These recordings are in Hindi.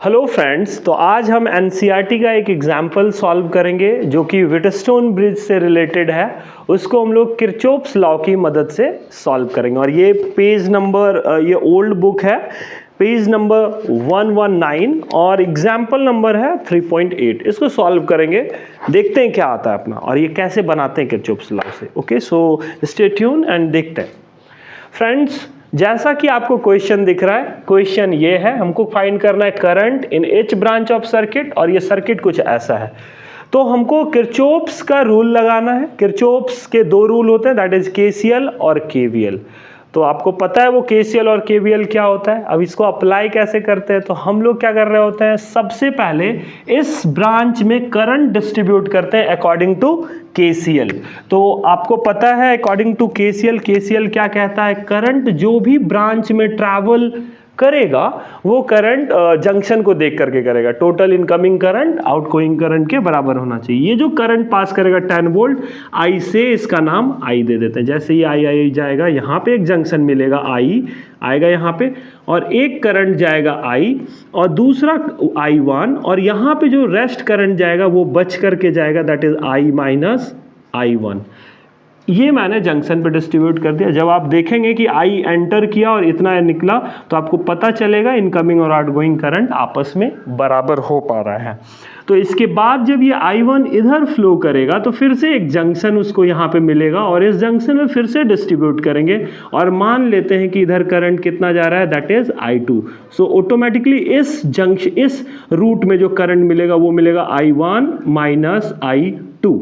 हेलो फ्रेंड्स, तो आज हम एनसीईआरटी का एक एग्जाम्पल सॉल्व करेंगे जो कि व्हीटस्टोन ब्रिज से रिलेटेड है। उसको हम लोग किरचॉफ्स लॉ की मदद से सॉल्व करेंगे और ये पेज नंबर ये ओल्ड बुक है, पेज नंबर 119 और एग्जाम्पल नंबर है 3.8। इसको सॉल्व करेंगे, देखते हैं क्या आता है अपना और ये कैसे बनाते हैं किरचॉफ्स लॉ से। Okay, so stay tune and देखते हैं फ्रेंड्स। जैसा कि आपको क्वेश्चन दिख रहा है, क्वेश्चन ये है, हमको फाइंड करना है current in H branch of circuit और ये सर्किट कुछ ऐसा है। तो हमको किरचॉफ्स का रूल लगाना है। किरचॉफ्स के दो रूल होते हैं, दैट इज केसीएल और केवीएल। तो आपको पता है वो केसीएल और केवीएल क्या होता है। अब इसको अप्लाई कैसे करते हैं, तो हम लोग क्या कर रहे होते हैं, सबसे पहले इस ब्रांच में करंट डिस्ट्रीब्यूट करते हैं अकॉर्डिंग टू केसीएल। तो आपको पता है अकॉर्डिंग टू केसीएल, केसीएल क्या कहता है, करंट जो भी ब्रांच में ट्रैवल करेगा वो करंट जंक्शन को देख करके करेगा। Total incoming current outgoing current के बराबर होना चाहिए। ये जो करंट पास करेगा 10 वोल्ट, आई से इसका नाम आई दे देते हैं। जैसे ये आई जाएगा, यहाँ पे एक जंक्शन मिलेगा, आई आएगा यहाँ पे, और एक करंट जाएगा आई और दूसरा I1, और यहाँ पे जो रेस्ट करंट जाएगा वो बच करके जाएगा, that is I minus I1। ये मैंने जंक्शन पे डिस्ट्रीब्यूट कर दिया। जब आप देखेंगे कि आई एंटर किया और इतना निकला, तो आपको पता चलेगा इनकमिंग और आउटगोइंग करंट आपस में बराबर हो पा रहा है। तो इसके बाद जब ये I1 इधर फ्लो करेगा तो फिर से एक जंक्शन उसको यहाँ पे मिलेगा और इस जंक्शन में फिर से डिस्ट्रीब्यूट करेंगे और मान लेते हैं कि इधर करंट कितना जा रहा है, that is I2। So automatically इस रूट में जो करंट मिलेगा वो मिलेगा I1 माइनस I2।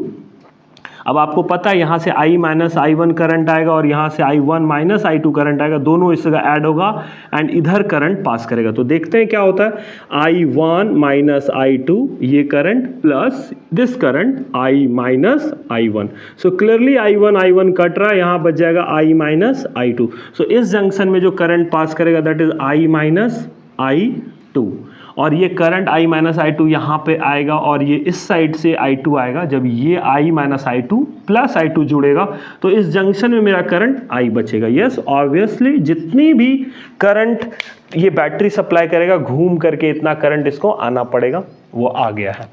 अब आपको पता है यहाँ से I माइनस I1 करंट आएगा और यहाँ से I1 माइनस I2 करंट आएगा, दोनों इस जगह ऐड होगा एंड इधर करंट पास करेगा। तो देखते हैं क्या होता है, I1 माइनस I2 ये current plus this current I minus I1। So clearly I1 cut रहा है, यहाँ बच जाएगा I माइनस I2। सो इस जंक्शन में जो करंट पास करेगा that is I minus I2, और ये करंट I माइनस I2 यहाँ पे आएगा और ये इस साइड से I2 आएगा। जब ये I minus I2 plus I2 जुड़ेगा तो इस जंक्शन में मेरा करंट I बचेगा। यस, ऑब्वियसली जितनी भी करंट ये बैटरी सप्लाई करेगा, घूम करके इतना करंट इसको आना पड़ेगा, वो आ गया है।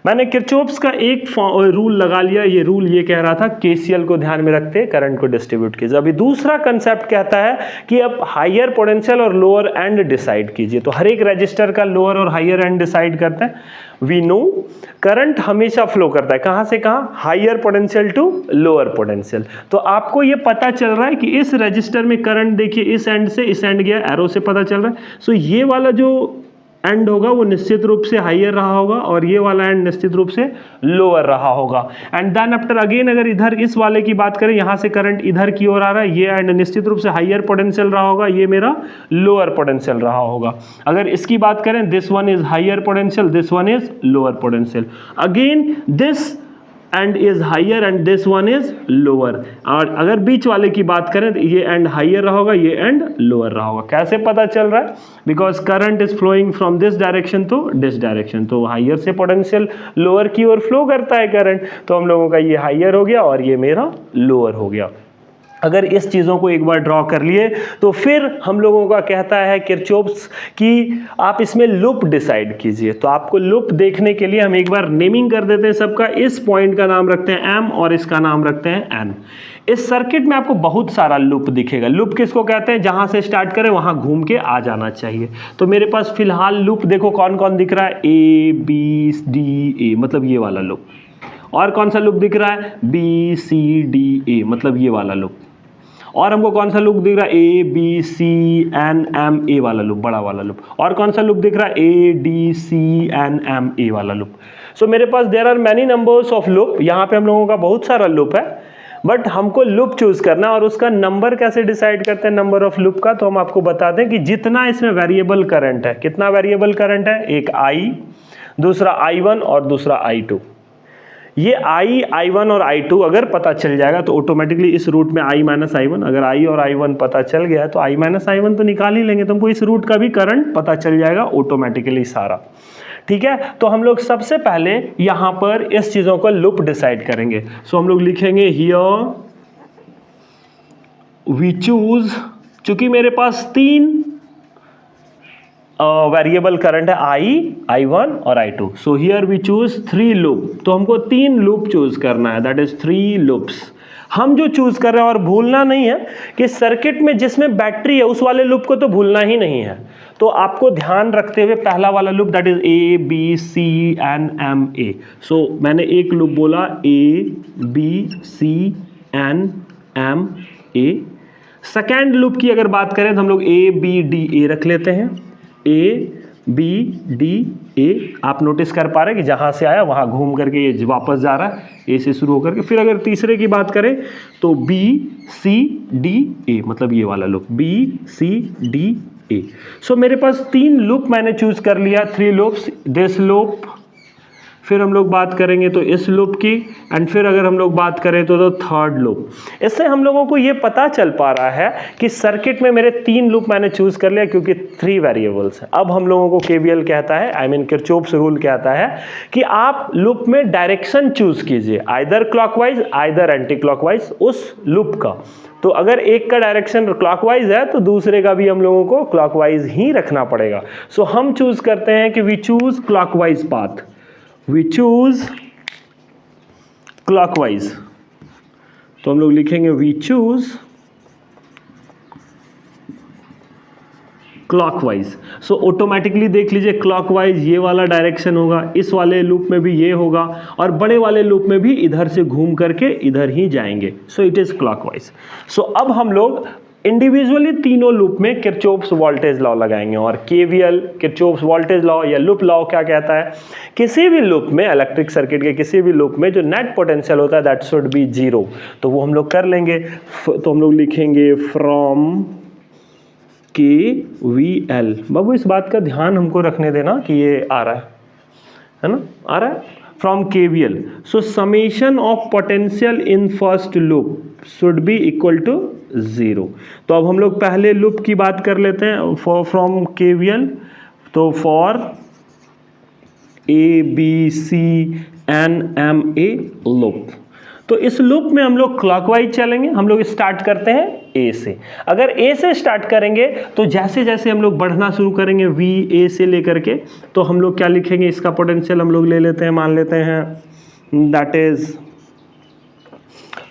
मैंने किरचॉफ्स का एक रूल लगा लिया। ये रूल ये कह रहा था केसीएल को ध्यान में रखते करंट को डिस्ट्रीब्यूट कीजिए। अभी दूसरा कंसेप्ट कहता है कि अब हायर पोटेंशियल और लोअर एंड डिसाइड कीजिए। तो हर एक रजिस्टर का लोअर और हायर एंड डिसाइड करते हैं। वी नो करंट हमेशा फ्लो करता है कहां से कहां, higher potential to lower potential. तो आपको ये पता चल रहा है कि इस रजिस्टर में करंट देखिए इस एंड से इस एंड गया, एरो से पता चल रहा है। सो ये वाला जो एंड होगा वो निश्चित रूप से हायर रहा होगा और ये वाला एंड निश्चित रूप से लोअर रहा होगा। एंड देन आफ्टर अगेन अगर इधर इस वाले की बात करें, यहाँ से करंट इधर की ओर आ रहा है, ये एंड निश्चित रूप से हायर पोटेंशियल रहा होगा, ये मेरा लोअर पोटेंशियल रहा होगा। अगर इसकी बात करें, this one is higher potential, this one is lower potential. Again this end is higher and this one is lower. और अगर बीच वाले की बात करें तो ये एंड हायर रहा होगा, ये एंड लोअर रहा होगा। कैसे पता चल रहा है, because current is flowing from this direction to this direction. तो हायर से पोटेंशियल लोअर की ओर फ्लो करता है करंट, तो हम लोगों का ये हायर हो गया और ये मेरा लोअर हो गया। अगर इस चीज़ों को एक बार ड्रॉ कर लिए तो फिर हम लोगों का कहता है किरचॉफ्स कि आप इसमें लूप डिसाइड कीजिए। तो आपको लूप देखने के लिए हम एक बार नेमिंग कर देते हैं सबका। इस पॉइंट का नाम रखते हैं M और इसका नाम रखते हैं N। इस सर्किट में आपको बहुत सारा लूप दिखेगा। लूप किसको कहते हैं, जहां से स्टार्ट करें वहां घूम के आ जाना चाहिए। तो मेरे पास फिलहाल लूप देखो कौन कौन दिख रहा है, A B D A मतलब ये वाला लूप। और कौन सा लूप दिख रहा है, B C D A मतलब ये वाला लूप। और हमको कौन सा लूप दिख रहा है, A B C N M A वाला लूप, बड़ा वाला लूप। और कौन सा लूप दिख रहा है, A D C N M A वाला लूप। सो मेरे पास there are many numbers of loop. यहाँ पे हम लोगों का बहुत सारा लूप है, बट हमको लूप चूज करना है। और उसका नंबर कैसे डिसाइड करते हैं, नंबर ऑफ लूप का, तो हम आपको बता दें कि जितना इसमें वेरिएबल करंट है, कितना वेरिएबल करंट है, एक I, दूसरा I1 और दूसरा I2। ये I1 और I2 अगर पता चल जाएगा तो ऑटोमेटिकली इस रूट में I माइनस I1, अगर I और I1 पता चल गया है तो I माइनस I1 तो निकाल ही लेंगे, तुमको इस रूट का भी करंट पता चल जाएगा ऑटोमेटिकली सारा। ठीक है, तो हम लोग सबसे पहले यहां पर इस चीजों का लूप डिसाइड करेंगे। सो हम लोग लिखेंगे हियर वी चूज, चूंकि मेरे पास 3 वेरिएबल करंट है I1 और I2. So here we choose 3 loop. तो हमको 3 लूप चूज करना है, दैट इज 3 लूप्स. हम जो चूज कर रहे हैं, और भूलना नहीं है कि सर्किट में जिसमें बैटरी है उस वाले लूप को तो भूलना ही नहीं है. तो आपको ध्यान रखते हुए पहला वाला लूप दैट इज ABCNMA. सो मैंने एक लूप बोला ABCNMA. सेकेंड लूप की अगर बात करें तो हम लोग ABDA रख लेते हैं. ABDA. आप नोटिस कर पा रहे हैं कि जहां से आया वहां घूम करके ये वापस जा रहा है, ए से शुरू होकर के. फिर अगर तीसरे की बात करें तो BCDA, मतलब ये वाला लूप BCDA. सो मेरे पास 3 लूप मैंने चूज कर लिया, 3 लूप्स. दिस लूप, फिर हम लोग बात करेंगे तो इस लूप की, एंड फिर अगर हम लोग बात करें तो थर्ड लूप. इससे हम लोगों को ये पता चल पा रहा है कि सर्किट में मेरे 3 लूप मैंने चूज कर लिया क्योंकि 3 वेरिएबल्स हैं. अब हम लोगों को केवीएल कहता है, आई मीन किरचॉफ्स रूल कहता है कि आप लूप में डायरेक्शन चूज कीजिए, either clockwise either anti clockwise उस लूप का. तो अगर एक का डायरेक्शन क्लॉकवाइज है तो दूसरे का भी हम लोगों को क्लॉकवाइज ही रखना पड़ेगा. सो हम चूज करते हैं कि we choose clockwise path. We choose clockwise. तो हम लोग लिखेंगे we choose clockwise. So automatically देख लीजिए clockwise ये वाला डायरेक्शन होगा, इस वाले लूप में भी ये होगा, और बड़े वाले लूप में भी इधर से घूम करके इधर ही जाएंगे. So it is clockwise. So अब हम लोग इंडिविजुअली तीनों लूप में किरचॉफ्स वोल्टेज लॉ लगाएंगे. और केवीएल, किरचॉफ्स वोल्टेज लॉ या लूप लॉ क्या कहता है, किसी भी लूप में, इलेक्ट्रिक सर्किट के किसी भी लूप में जो नेट पोटेंशियल होता है दैट शुड बी 0. तो वो हम लोग कर लेंगे. तो हम लोग लिखेंगे फ्रॉम KVL. बाबू इस बात का ध्यान हमको रखने देना कि ये आ रहा है ना, आ रहा है. From KVL. So summation of potential in first loop should be equal to 0. तो अब हम लोग पहले लूप की बात कर लेते हैं फ्रॉम KVL. तो फॉर ABCNMA लूप. तो इस लूप में हम लोग क्लॉकवाइज चलेंगे. हम लोग स्टार्ट करते हैं A से. अगर A से स्टार्ट करेंगे तो जैसे जैसे हम लोग बढ़ना शुरू करेंगे VA से लेकर के, तो हम लोग क्या लिखेंगे, इसका पोटेंशियल हम लोग ले लेते हैं, मान लेते हैं दैट इज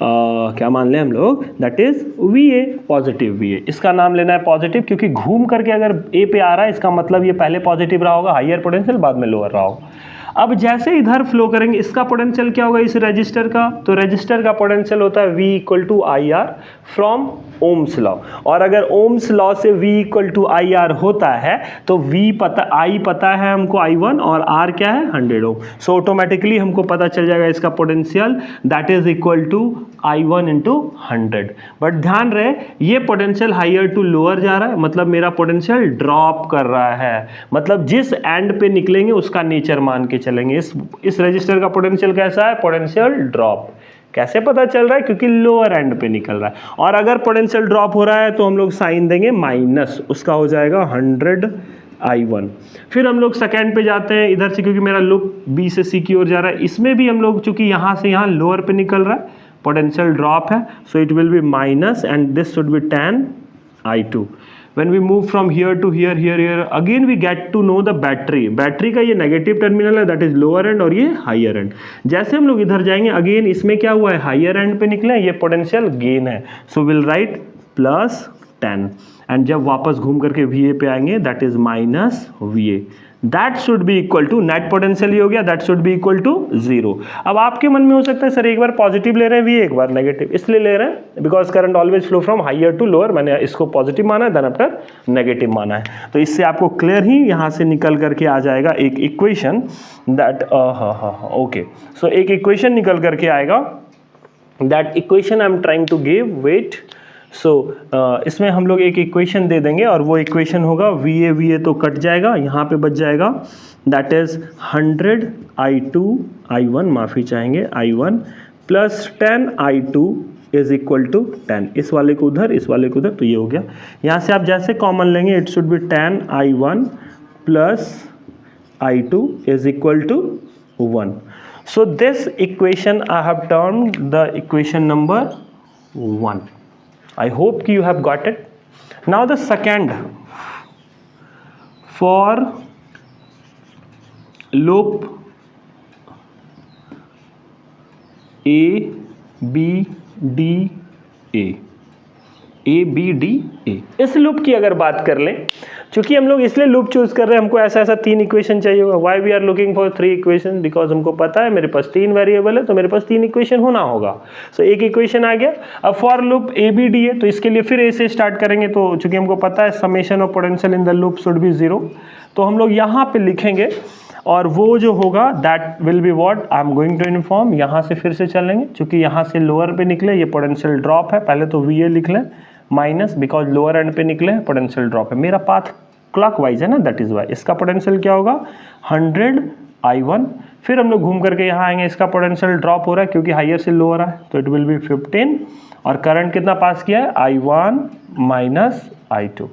क्या मान लें हम लोग, that is VA, positive VA. इसका नाम लेना है पॉजिटिव क्योंकि घूम करके अगर A पे आ रहा है इसका मतलब ये पहले पॉजिटिव रहा होगा, हायर पोटेंशियल, बाद में लोअर रहा होगा. अब जैसे इधर फ्लो करेंगे इसका पोटेंशियल क्या होगा इस रजिस्टर का, तो रजिस्टर का पोटेंशियल होता है V equal to IR from Ohm's law. और अगर ओम्स लॉ से V इक्वल टू IR होता है तो V पता, I पता है हमको I1 और R क्या है 100 ओम. सो ऑटोमेटिकली हमको पता चल जाएगा इसका potential that is equal to I1 into 100. But ध्यान रहे ये पोटेंशियल हायर टू लोअर जा रहा है, मतलब मेरा पोटेंशियल ड्रॉप कर रहा है. मतलब जिस एंड पे निकलेंगे उसका नेचर मान के चलेंगे. इस रजिस्टर का पोटेंशियल कैसा है, पोटेंशियल ड्रॉप. कैसे पता चल रहा है, क्योंकि लोअर एंड पे निकल रहा है. और अगर पोटेंशियल ड्रॉप हो रहा है तो हम लोग साइन देंगे माइनस, उसका हो जाएगा 100 I1. फिर हम लोग सेकेंड पे जाते हैं इधर से, क्योंकि मेरा लूप B से C की ओर जा रहा है. इसमें भी हम लोग चूंकि यहाँ से यहाँ लोअर पे निकल रहा है, पोटेंशियल ड्रॉप है, so it will B minus and this should be 10 I2. When we move from here to here, again we get to know the battery. Battery का ये नेगेटिव टर्मिनल है, दैट इज लोअर एंड, और ये हायर एंड. जैसे हम लोग इधर जाएंगे अगेन इसमें क्या हुआ है, हायर एंड पे निकले, ये पोटेंशियल गेन है. So will write +10. एंड जब वापस घूम करके VA पे आएंगे that is -VA. That should be equal to, net potential ही हो गया, that should be equal to 0. अब आपके मन में हो सकता है सर एक बार पॉजिटिव ले रहे हैं VA, एक बार नेगेटिव. इसलिए ले रहे हैं because current always flow from higher to lower. मैंने इसको पॉजिटिव माना है, देन आफ्टर नेगेटिव माना है. तो इससे आपको क्लियर ही यहाँ से निकल करके आ जाएगा एक इक्वेशन दैट ओके. सो एक इक्वेशन निकल करके आएगा, that equation I am trying to give, wait. So इसमें हम लोग एक इक्वेशन दे देंगे और वो इक्वेशन होगा VA तो कट जाएगा, यहाँ पे बच जाएगा दैट इज 100 I2 I1, माफ़ी चाहेंगे I1 plus 10 I2 is equal to 10. इस वाले को उधर, इस वाले को उधर, तो ये हो गया. यहाँ से आप जैसे कॉमन लेंगे it should be 10 I1 plus I2 is equal to 1. So this equation I have termed the equation number 1. I hope you have got it. Now the second, for loop A B D A, इस लूप की अगर बात कर लें, क्योंकि हम लोग इसलिए लूप चूज कर रहे हैं, हमको ऐसा 3 इक्वेशन चाहिए होगा। Why we are looking for 3 equation, because हमको पता है मेरे पास 3 वेरिएबल है, तो मेरे पास 3 इक्वेशन होना होगा। सो एक इक्वेशन आ गया। अब for loop A B D है, तो इसके लिए फिर ए से स्टार्ट करेंगे। तो चूंकि हमको पता है summation of potential in the loop should be 0, तो हम लोग यहाँ पे लिखेंगे और वो जो होगा that will be what I am going to inform. यहाँ से फिर से चलेंगे, क्योंकि यहाँ से लोअर पे निकले ये पोटेंशियल ड्रॉप है, पहले तो वी ए लिख लें माइनस, बिकॉज लोअर एंड पे निकले पोटेंशियल ड्रॉप है। मेरा पाथ क्लॉकवाइज है ना, दैट इज वाई। इसका पोटेंशियल क्या होगा 100 I1। फिर हम लोग घूम करके यहाँ आएंगे, इसका पोटेंशियल ड्रॉप हो रहा है क्योंकि हायर से लोअर है, तो इट विल बी 15। और करंट कितना पास किया है I1 माइनस I2।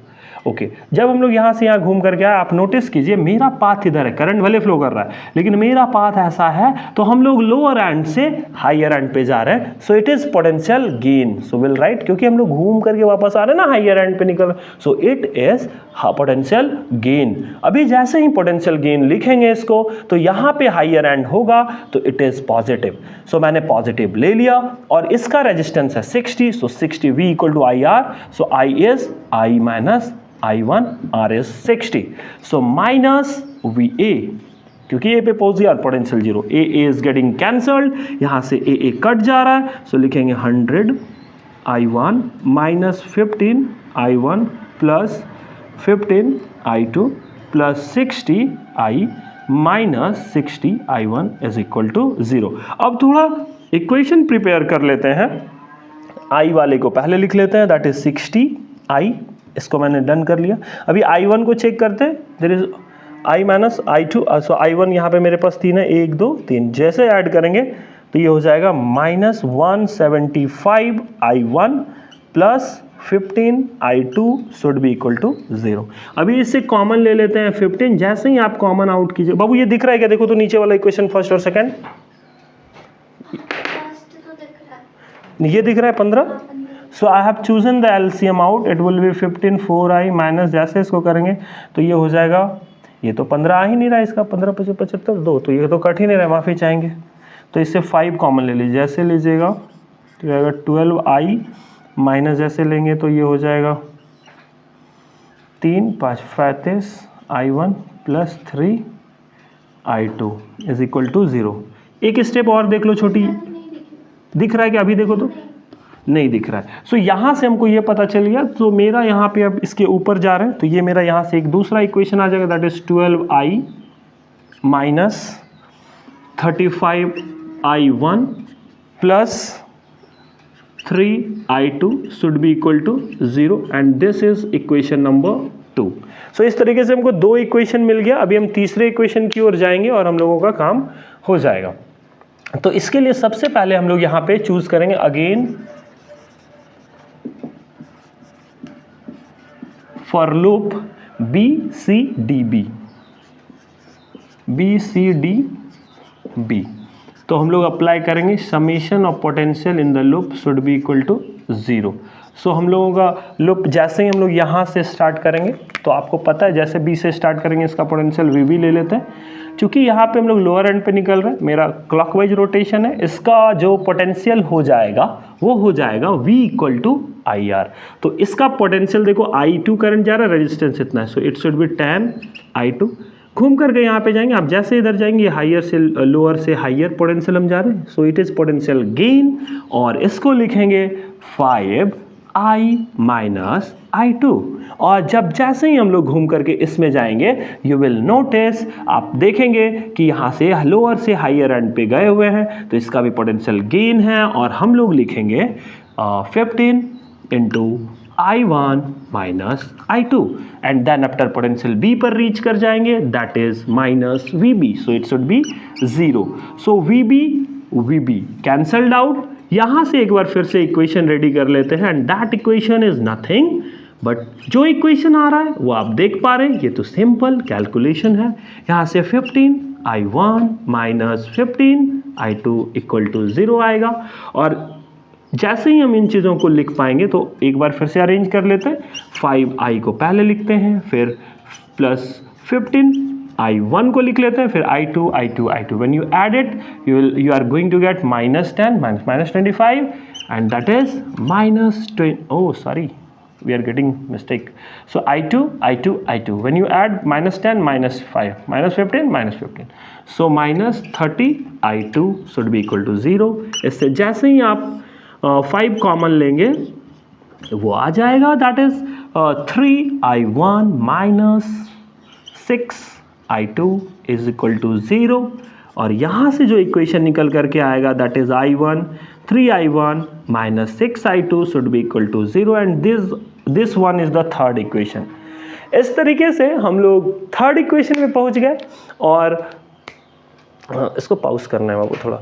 ओके, जब हम लोग यहाँ से यहाँ घूम करके आए, आप नोटिस कीजिए मेरा पाथ इधर है, करंट भले फ्लो कर रहा है, लेकिन मेरा पाथ ऐसा है, तो हम लोग लोअर एंड से हायर एंड पे जा रहे हैं। सो it is potential gain. So will write, क्योंकि हम लोग घूम करके वापस आ रहे हैं ना, हायर एंड पे निकल, सो इट इज पोटेंशियल गेन। अभी जैसे ही पोटेंशियल गेन लिखेंगे इसको, तो यहाँ पे हायर एंड होगा, तो इट इज पॉजिटिव। सो मैंने पॉजिटिव ले लिया, और इसका रेजिस्टेंस है 60, so 60 V equal to IR, so I is I minus I1, R is 60, so minus VA, क्योंकि ए पे पहुंच गया potential 0, A is getting cancelled, यहां से ए कट जा रहा है, सो लिखेंगे 100 I1 minus 15 I1 plus 15 I2 plus 60 I minus 60 I1 is equal to 0। अब थोड़ा इक्वेशन प्रिपेयर कर लेते हैं। I वाले को पहले लिख लेते हैं, दैट इज 60 I, इसको मैंने डन कर लिया। अभी I1 को चेक करते हैं, there is I minus I2, so I1 यहाँ पे मेरे पास 3 है, 1 2 3, जैसे ऐड करेंगे तो ये हो जाएगा minus 175 I1 plus 15 I2 should be equal to 0। अभी इससे कॉमन ले लेते हैं 15, जैसे ही आप कॉमन आउट कीजिए, बाबू ये दिख रहा है क्या, देखो तो नीचे वाला इक्वेशन फर्स्ट और सेकेंड, ये दिख रहा है 15। So I have chosen the LCM out, it will be 15 4I minus, जैसे इसको करेंगे तो ये हो जाएगा, ये तो 15 आ ही नहीं रहा है, इसका 15 75 2, तो ये तो कट ही नहीं रहा, माफ़ी चाहेंगे। तो इससे 5 कॉमन ले लीजिए, जैसे लीजिएगा तो आएगा 12I माइनस, जैसे लेंगे तो ये हो जाएगा 3 5 35 I1 plus 3 I2 is equal to 0। एक स्टेप और देख लो, छोटी दिख रहा है कि अभी देखो तो नहीं दिख रहा है। सो यहाँ से हमको ये पता चल गया, तो मेरा यहाँ पे अब इसके ऊपर जा रहे हैं, तो ये मेरा यहाँ से एक दूसरा इक्वेशन आ जाएगा, that is 12I minus 35 I1 plus 3 I2 should be equal to 0, and this is equation number 2। So इस तरीके से हमको 2 इक्वेशन मिल गया। अभी हम तीसरे इक्वेशन की ओर जाएंगे और हम लोगों का काम हो जाएगा। तो इसके लिए सबसे पहले हम लोग यहाँ पे चूज करेंगे अगेन फॉर लूप BCDB, तो हम लोग अप्लाई करेंगे summation of potential in the loop should be equal to 0। So हम लोगों का लूप जैसे ही हम लोग यहाँ से स्टार्ट करेंगे, तो आपको पता है जैसे B से स्टार्ट करेंगे, इसका पोटेंशियल VB ले लेते हैं। चूंकि यहाँ पे हम लोग लोअर एंड पे निकल रहे हैं, मेरा क्लॉकवाइज रोटेशन है, इसका जो पोटेंशियल हो जाएगा वो हो जाएगा V इक्वल टू IR। तो इसका पोटेंशियल देखो, I2 करंट जा रहा है, रेजिस्टेंस इतना है, सो इट शुड बी 10 I2। घूम करके यहाँ पे जाएंगे, आप जैसे इधर जाएंगे हायर से लोअर से हायर पोटेंशियल हम जा रहे हैं, सो इट इज पोटेंशियल गेन, और इसको लिखेंगे 5I माइनस I2। और जब जैसे ही हम लोग घूम करके इसमें जाएंगे, यू विल नोटिस, आप देखेंगे कि यहाँ से लोअर से हायर एंड पे गए हुए हैं, तो इसका भी पोटेंशियल गेन है, और हम लोग लिखेंगे 15 into I1 minus I2, and then after potential B पर रीच कर जाएंगे, that is minus VB, so it should be 0। So VB cancelled out. यहाँ से एक बार फिर से इक्वेशन रेडी कर लेते हैं, and that equation is nothing but जो इक्वेशन आ रहा है वो आप देख पा रहे हैं, ये तो सिंपल कैलकुलेशन है। यहाँ से 15 I1 minus 15 I2 equal to 0 आएगा, और जैसे ही हम इन चीज़ों को लिख पाएंगे तो एक बार फिर से अरेंज कर लेते हैं। 5I को पहले लिखते हैं, फिर प्लस 15 I1 को लिख लेते हैं, फिर I2 I2 I2. When you add it, you are going to get minus 10 minus 25, and that is minus 20. Oh, sorry, we are getting mistake. So I2 I2 I2. When you add minus 10 minus 5 minus 15 minus 15. So minus 30 I2 should be equal to 0. इससे जैसे ही आप 5 कॉमन लेंगे वो आ जाएगा, that is 3I1 minus 6I2 is equal to 0. और यहाँ से जो इक्वेशन निकल करके आएगा that is I1 3I1 minus 6I2 should be equal to 0, and this one is the third equation. इस तरीके से हम लोग थर्ड इक्वेशन में पहुंच गए, और इसको पॉज करना है बाबू थोड़ा.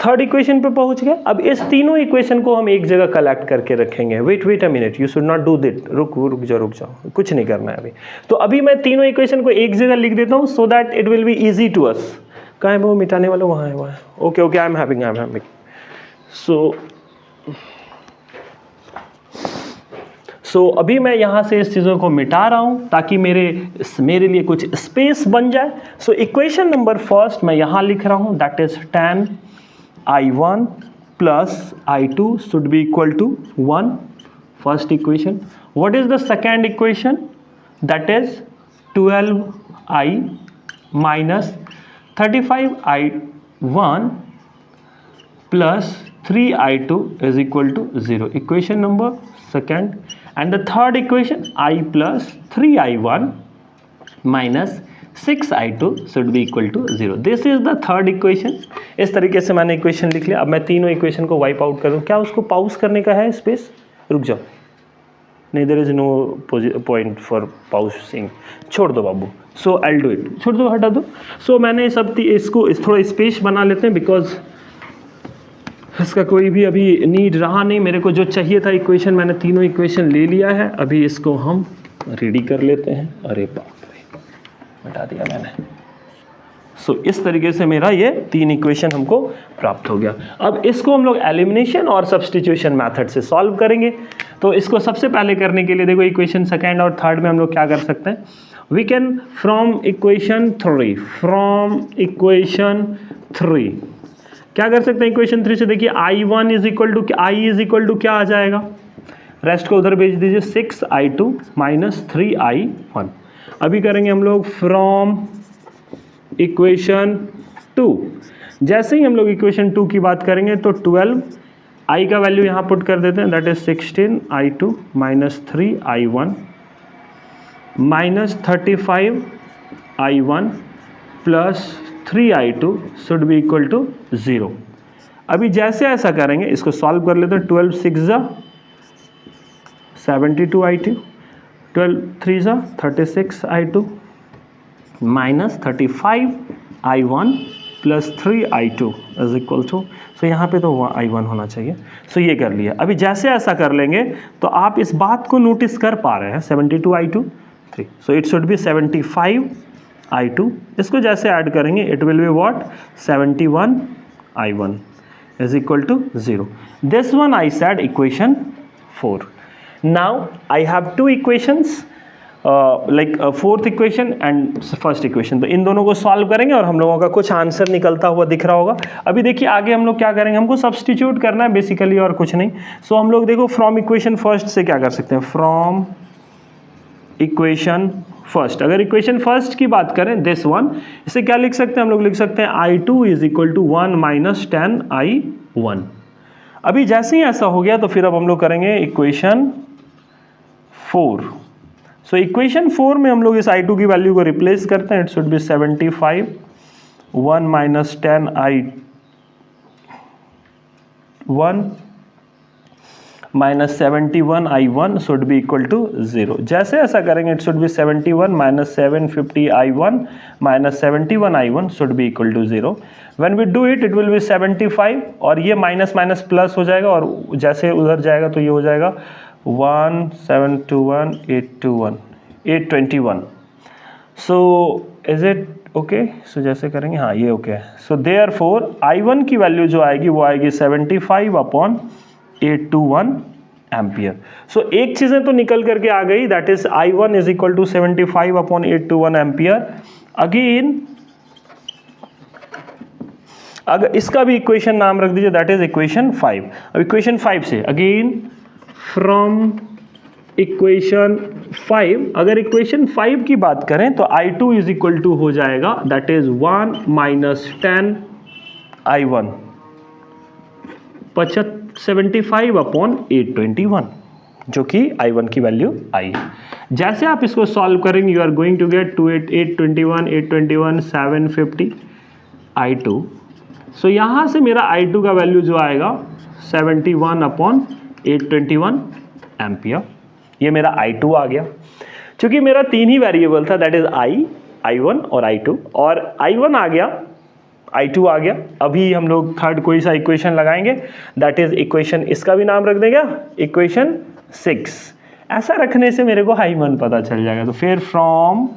थर्ड इक्वेशन पे पहुंच गए. अब इस तीनों इक्वेशन को हम एक जगह कलेक्ट करके रखेंगे. Wait a minute, you should not do that. रुक जाओ, कुछ नहीं करना है अभी. तो अभी मैं तीनों इक्वेशन को एक जगह लिख देता हूं so that it will be easy to us. कहाँ है वो मिटाने वाला? वहाँ है. Okay, I am having. So अभी मैं यहाँ से इस चीज़ों को मिटा रहा हूँ ताकि मेरे लिए कुछ स्पेस बन जाए. सो इक्वेशन नंबर फर्स्ट मैं यहाँ लिख रहा हूँ, that is 10 I1 plus I2 should be equal to 1. First equation. What is the second equation? That is 12I minus 35I1 plus 3I2 is equal to 0. Equation number second. And the third equation, I plus 3I1 minus 6I2 should be equal to 0. This is the third equation. इस तरीके से मैंने इक्वेशन लिख लिया. अब मैं तीनों इक्वेशन को वाइप आउट कर दूँ. क्या उसको पाउस करने का है स्पेस? रुक जाओ, नहीं, there is no point for pausing. छोड़ दो बाबू. So I will do it. छोड़ दो, हटा दो. सो मैंने इसको थोड़ा स्पेस बना लेते हैं बिकॉज इसका कोई भी अभी नीड रहा नहीं. मेरे को जो चाहिए था इक्वेशन, मैंने तीनों इक्वेशन ले लिया है. अभी इसको हम रेडी कर लेते हैं. अरे बाप रे, मिटा दिया मैंने. सो इस तरीके से मेरा ये 3 इक्वेशन हमको प्राप्त हो गया. अब इसको हम लोग एलिमिनेशन और सब्स्टिट्यूशन मेथड से सॉल्व करेंगे. तो इसको सबसे पहले करने के लिए देखो, इक्वेशन सेकेंड और थर्ड में हम लोग क्या कर सकते हैं? वी कैन फ्रॉम इक्वेशन 3 क्या कर सकते हैं? इक्वेशन 3 से देखिए, I1 इज इक्वल टू क्या आ जाएगा? रेस्ट को उधर भेज दीजिए. 6I2 minus 3I1. अभी करेंगे हम लोग फ्रॉम इक्वेशन 2. जैसे ही हम लोग इक्वेशन 2 की बात करेंगे तो 12I का वैल्यू यहाँ पुट कर देते हैं, that is 16I2 minus 3I1 minus 35I1 plus 3I2 should be equal to 0. अभी जैसे ऐसा करेंगे, इसको सॉल्व कर लेते हैं. 12 6 72I2, 12 3 36I2 minus 35I1 plus 3I2 is equal to, so यहाँ पे तो I1 होना चाहिए. सो ये कर लिया. अभी जैसे ऐसा कर लेंगे तो आप इस बात को नोटिस कर पा रहे हैं, 72I2 3, so it should B 75I2. इसको जैसे ऐड करेंगे it will be what? 71I1 is equal to 0. This one I said equation 4. Now I have 2 equations, like fourth equation and first equation. तो इन दोनों को सॉल्व करेंगे और हम लोगों का कुछ आंसर निकलता हुआ दिख रहा होगा. अभी देखिए आगे हम लोग क्या करेंगे, हमको सब्स्टिट्यूट करना है बेसिकली और कुछ नहीं. सो हम लोग देखो फ्रॉम इक्वेशन फर्स्ट से क्या कर सकते हैं? फ्रॉम इक्वेशन फर्स्ट, अगर इक्वेशन फर्स्ट की बात करें, दिस वन, इसे क्या लिख सकते हैं हम लोग? लिख सकते हैं I2 is equal to 1 minus 10I1. अभी जैसे ही ऐसा हो गया तो फिर अब हम लोग करेंगे इक्वेशन 4. सो इक्वेशन 4 में हम लोग इस I2 की वैल्यू को रिप्लेस करते हैं. It should be 75 1 minus 10I1 minus 71I1 should be equal to 0. जैसे ऐसा करेंगे it should be 71 minus 750I1 minus 71I1 should be equal to 0. When we do it will be 75 और ये माइनस माइनस प्लस हो जाएगा और जैसे उधर जाएगा तो ये हो जाएगा 1721 821. So is it okay? So जैसे करेंगे, हाँ ये ओके है. सो देयरफॉर I1 की वैल्यू जो आएगी वो आएगी 75 अपॉन 821 एम्पियर। सो एक चीज़ें तो निकल करके आ गई, that is I1 is equal to 75/821 ampere. Again अगर इसका भी इक्वेशन नाम रख दीजिए, दैट इज इक्वेशन 5। अब इक्वेशन 5 से अगेन फ्रॉम इक्वेशन 5, अगर इक्वेशन 5 की बात करें तो I2 इज इक्वल टू हो जाएगा दैट इज 1 माइनस 10 I1 75/821, जो कि I1 की वैल्यू आई है। जैसे आप इसको सॉल्व करेंगे you are going to get 821 750 I2। सो यहाँ से मेरा I2 का वैल्यू जो आएगा 71/821 एम्पियर। ये मेरा I2 आ गया। क्योंकि मेरा तीन ही वेरिएबल था, दैट इज I1 और I2, और I1 आ गया, I2 आ गया। अभी हम लोग थर्ड कोई सा इक्वेशन लगाएंगे, दैट इज इक्वेशन, इसका भी नाम रख देंगे इक्वेशन 6। ऐसा रखने से मेरे को I1 पता चल जाएगा। तो फिर फ्रॉम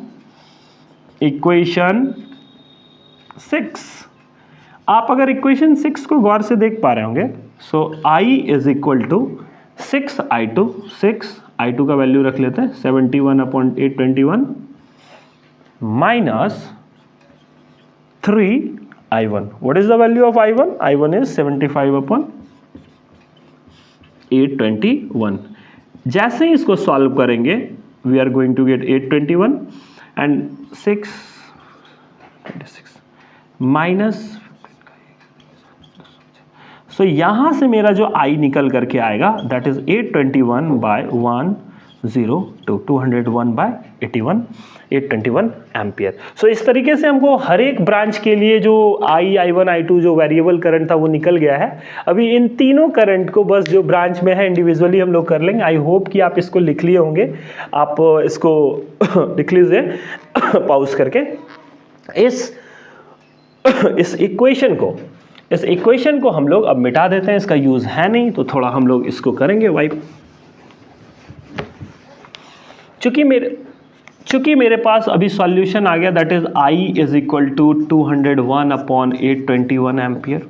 इक्वेशन 6, आप अगर इक्वेशन 6 को गौर से देख पा रहे होंगे, so I is equal to 6 I2 का वैल्यू रख लेते हैं 71/821 minus 3 I1। What is the value of I1? I1 is 75/821। जैसे ही इसको सॉल्व करेंगे we are going to get 821 and 6 minus, so यहां से मेरा जो I निकल करके आएगा दैट इज 821/102 201/81 821 एम्पियर। सो इस तरीके से हमको हर एक ब्रांच के लिए जो I1 I2 जो वेरिएबल करंट था वो निकल गया है। अभी इन तीनों करंट को बस जो ब्रांच में है इंडिविजुअली हम लोग कर लेंगे। आई होप कि आप इसको लिख लिए होंगे, आप इसको लिख लीजिए पॉज करके। इस इक्वेशन को हम लोग अब मिटा देते हैं, इसका यूज है नहीं तो थोड़ा हम लोग इसको करेंगे वाइप। चूंकि मेरे पास अभी सॉल्यूशन आ गया, that is I is equal to 201/821 ampere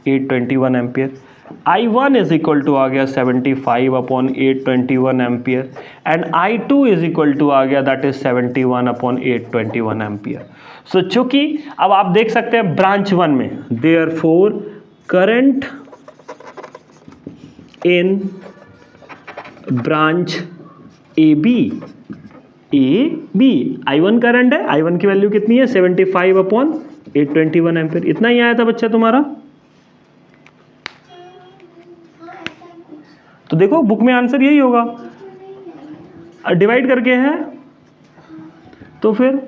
821 ampere. I1 is equal to आ गया 75/821 ampere and I2 is equal to आ गया दैट इज 71/821 एम्पियर। सो चूंकि अब आप देख सकते हैं ब्रांच 1 में therefore current in branch AB I1 current है, I1 की वैल्यू कितनी है 75/821 एम्पियर। इतना ही आया था बच्चा तुम्हारा। तो देखो बुक में आंसर यही होगा, डिवाइड करके है तो फिर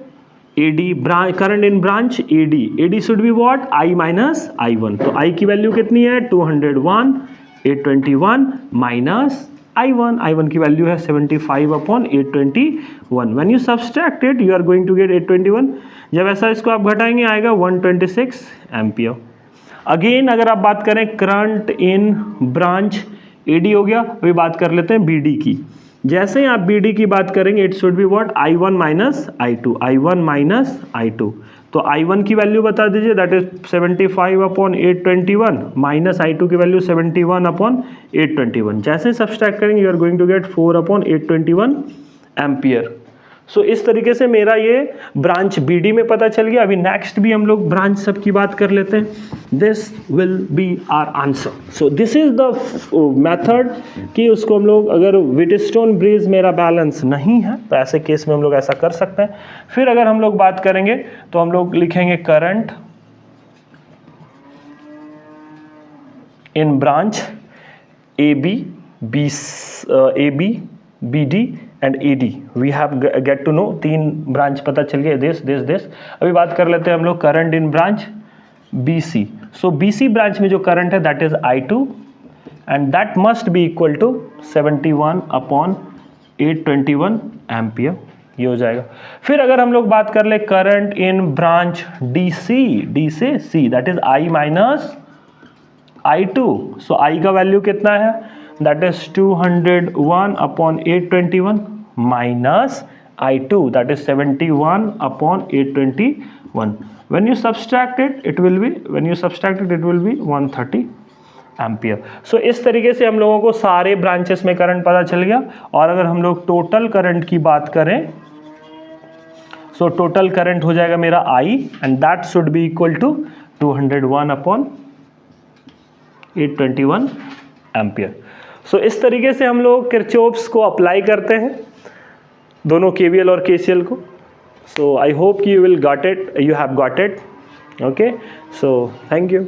AD current in branch AD should be what I minus I1। तो I की वैल्यू कितनी है 201/821 माइनस I1 की वैल्यू है 75/821। When you subtract it you are going to get 821। जब ऐसा इसको आप घटाएंगे आएगा 126 एम्पियर। अगेन अगर आप बात करें करंट इन ब्रांच AD हो गया, अभी बात कर लेते हैं BD की। जैसे ही आप BD की बात करेंगे it should be what I1 minus I2। तो I1 की वैल्यू बता दीजिए, दैट इज 75/821 माइनस I2 की वैल्यू 71/821। जैसे सब्सट्रैक्ट करेंगे you are going to get 4/821 ampere. So इस तरीके से मेरा ये ब्रांच BD में पता चल गया। अभी नेक्स्ट भी हम लोग ब्रांच सब की बात कर लेते हैं। This will be our answer. So this is the method कि उसको हम लोग, अगर व्हीटस्टोन ब्रिज मेरा बैलेंस नहीं है तो ऐसे केस में हम लोग ऐसा कर सकते हैं। फिर अगर हम लोग बात करेंगे तो हम लोग लिखेंगे current in branch AB BD and AD। We have get to know, तीन ब्रांच पता चल गया, दिस। अभी बात कर लेते हैं हम लोग current in branch BC। So BC branch में जो करंट है that is I2 and that must be equal to 71/821 ampere. ये हो जाएगा। फिर अगर हम लोग बात कर ले current in branch DC, D से C, that is I minus I2। So I का वैल्यू कितना है, that is 201/821 minus I2, that is 71/821. When you subtract it, it will be 130 ampere. So इस तरीके से हम लोगों को सारे ब्रांचेस में करंट पता चल गया। और अगर हम लोग टोटल करंट की बात करें, सो टोटल करंट हो जाएगा मेरा I and that should be equal to 201/821 ampere. So इस तरीके से हम लोग किरचॉफ्स को अप्लाई करते हैं, दोनों KVL और KCL को। So I hope you will got it, you have got it. Okay, so thank you.